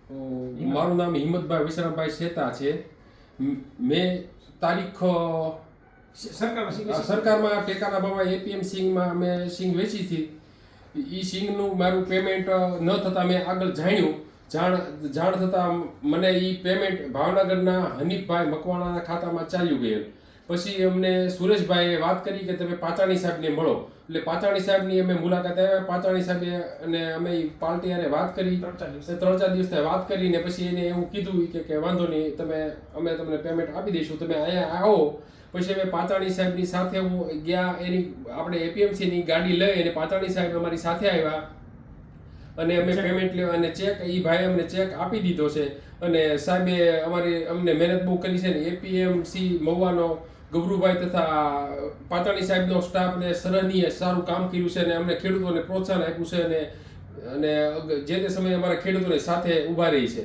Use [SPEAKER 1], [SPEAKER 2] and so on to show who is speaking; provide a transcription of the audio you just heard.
[SPEAKER 1] મારું નામ હિંમતભાઈ વિશ્રામભાઈ શેતા છે. મેં તારીખ સરકારમાં ટેકાના ભાવે એપીએમ સિંગમાં અમે સિંગ વેચી હતી. એ સિંગનું મારું પેમેન્ટ ન થતાં મેં આગળ જાણ થતાં મને એ પેમેન્ટ ભાવનગરના હનીફભાઈ મકવાણાના ખાતામાં ચાલ્યું ગયેલ. પછી અમને સુરેશભાઈએ વાત કરી કે તમે પાચાણી સાહેબને મળો. એટલે પાચાણી સાહેબની અમે મુલાકાત આવ્યા. પાચાણી સાહેબે અને અમે પાર્ટી હારે વાત કરી, 3-4 દિવસ વાત કરીને પછી એને એવું કીધું કે વાંધો નહીં, અમે તમને પેમેન્ટ આપી દઈશું, તમે અહીંયા આવો. પછી અમે પાચાણી સાહેબની સાથે હું ગયા. એની આપણે એપીએમસીની ગાડી લઈ અને પાચાણી સાહેબ અમારી સાથે આવ્યા અને અમે પેમેન્ટ લેવા અને ચેક, એ ભાઈ અમને ચેક આપી દીધો છે. અને સાહેબે અમને મહેનત બહુ કરી છે ને એપીએમસી મહુવાનો ગભરુભાઈ તથા પાચાણી સાહેબનો સ્ટાફને સરાહનીય સારું કામ કર્યું છે અને અમને ખેડૂતોને પ્રોત્સાહન આપ્યું છે અને જે તે સમયે અમારા ખેડૂતોની સાથે ઊભા રહી છે.